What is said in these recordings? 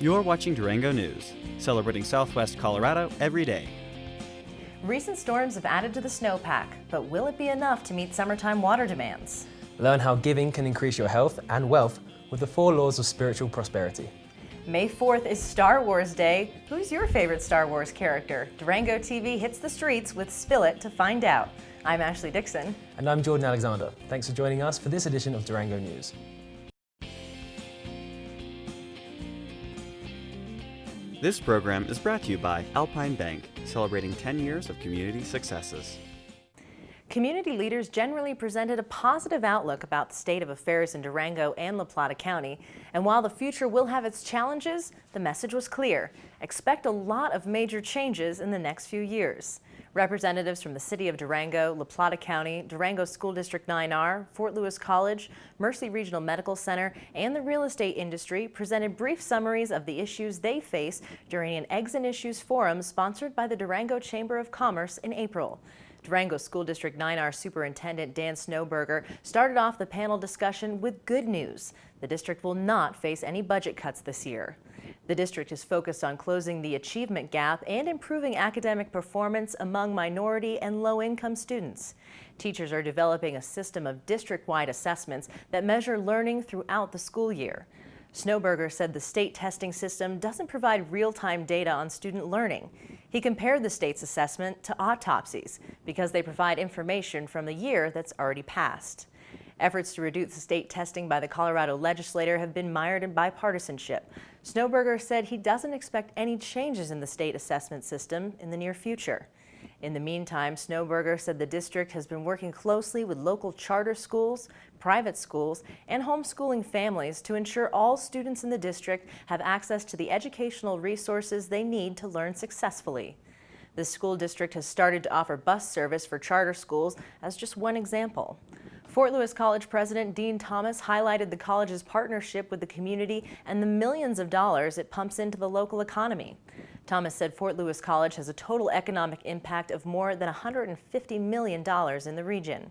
You're watching Durango News, celebrating Southwest Colorado every day. Recent storms have added to the snowpack, but will it be enough to meet summertime water demands? Learn how giving can increase your health and wealth with the 4 laws of spiritual prosperity. May 4th is Star Wars Day. Who's your favorite Star Wars character? Durango TV hits the streets with Spill It to find out. I'm Ashley Dixon. And I'm Jordan Alexander. Thanks for joining us for this edition of Durango News. This program is brought to you by Alpine Bank, celebrating 10 years of community successes. Community leaders generally presented a positive outlook about the state of affairs in Durango and La Plata County. And while the future will have its challenges, the message was clear. Expect a lot of major changes in the next few years. Representatives from the City of Durango, La Plata County, Durango School District 9R, Fort Lewis College, Mercy Regional Medical Center, and the real estate industry presented brief summaries of the issues they face during an Eggs and Issues forum sponsored by the Durango Chamber of Commerce in April. Durango School District 9R Superintendent Dan Snowberger started off the panel discussion with good news. The district will not face any budget cuts this year. The district is focused on closing the achievement gap and improving academic performance among minority and low-income students. Teachers are developing a system of district-wide assessments that measure learning throughout the school year. Snowberger said the state testing system doesn't provide real-time data on student learning. He compared the state's assessment to autopsies because they provide information from the year that's already passed. Efforts to reduce the state testing by the Colorado legislature have been mired in bipartisanship. Snowberger said he doesn't expect any changes in the state assessment system in the near future. In the meantime, Snowberger said the district has been working closely with local charter schools, private schools, and homeschooling families to ensure all students in the district have access to the educational resources they need to learn successfully. The school district has started to offer bus service for charter schools as just one example. Fort Lewis College President Dean Thomas highlighted the college's partnership with the community and the millions of dollars it pumps into the local economy. Thomas said Fort Lewis College has a total economic impact of more than $150 million in the region.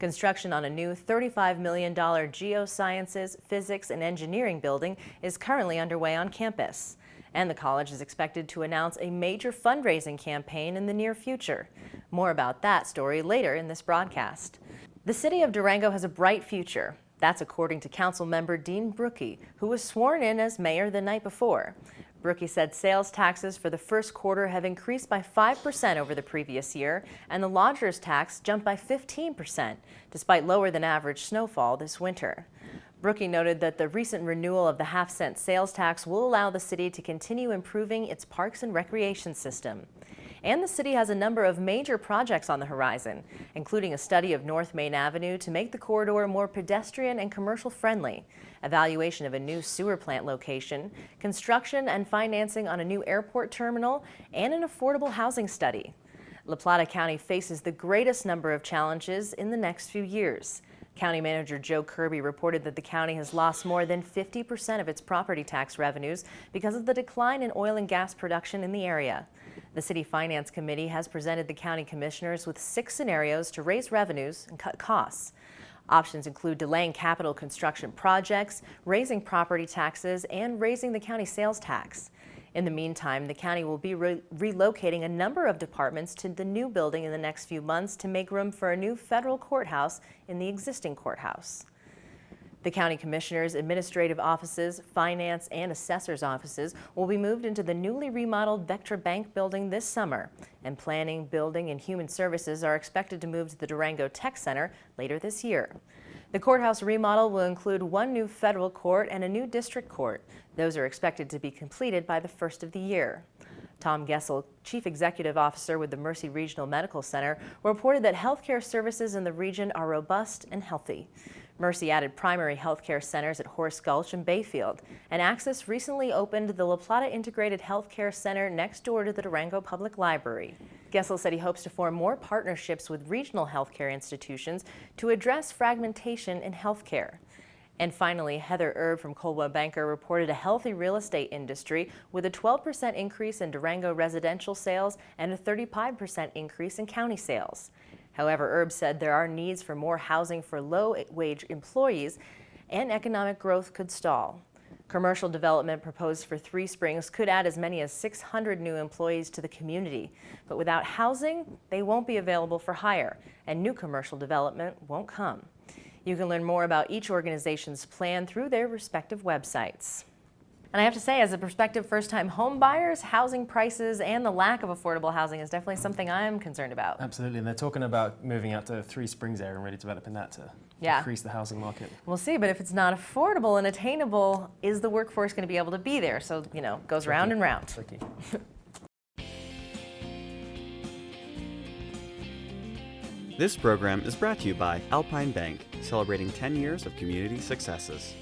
Construction on a new $35 million geosciences, physics, and engineering building is currently underway on campus. And the college is expected to announce a major fundraising campaign in the near future. More about that story later in this broadcast. The City of Durango has a bright future. That's according to Council Member Dean Brookie, who was sworn in as mayor the night before. Brookie said sales taxes for the first quarter have increased by 5% over the previous year, and the lodger's tax jumped by 15%, despite lower than average snowfall this winter. Brookie noted that the recent renewal of the half-cent sales tax will allow the city to continue improving its parks and recreation system. And the city has a number of major projects on the horizon, including a study of North Main Avenue to make the corridor more pedestrian and commercial friendly, evaluation of a new sewer plant location, construction and financing on a new airport terminal, and an affordable housing study. La Plata County faces the greatest number of challenges in the next few years. County Manager Joe Kirby reported that the county has lost more than 50% of its property tax revenues because of the decline in oil and gas production in the area. The City Finance Committee has presented the county commissioners with 6 scenarios to raise revenues and cut costs. Options include delaying capital construction projects, raising property taxes, and raising the county sales tax. In the meantime, the county will be relocating a number of departments to the new building in the next few months to make room for a new federal courthouse in the existing courthouse. The county commissioners' administrative offices, finance, and assessors' offices will be moved into the newly remodeled Vectra Bank building this summer, and planning, building, and human services are expected to move to the Durango Tech Center later this year. The courthouse remodel will include 1 new federal court and a new district court. Those are expected to be completed by the first of the year. Tom Gessel, Chief Executive Officer with the Mercy Regional Medical Center, reported that healthcare services in the region are robust and healthy. Mercy added primary health care centers at Horse Gulch and Bayfield, and Access recently opened the La Plata Integrated Health Care Center next door to the Durango Public Library. Gessel said he hopes to form more partnerships with regional healthcare institutions to address fragmentation in healthcare. And finally, Heather Erb from Coldwell Banker reported a healthy real estate industry with a 12% increase in Durango residential sales and a 35% increase in county sales. However, Erb said there are needs for more housing for low-wage employees and economic growth could stall. Commercial development proposed for Three Springs could add as many as 600 new employees to the community. But without housing, they won't be available for hire, and new commercial development won't come. You can learn more about each organization's plan through their respective websites. And I have to say, as a prospective first-time home buyers, housing prices and the lack of affordable housing is definitely something I'm concerned about. Absolutely, and they're talking about moving out to Three Springs area and really developing that to increase the housing market. We'll see, but if it's not affordable and attainable, is the workforce going to be able to be there? So, goes round and round. Tricky. This program is brought to you by Alpine Bank, celebrating 10 years of community successes.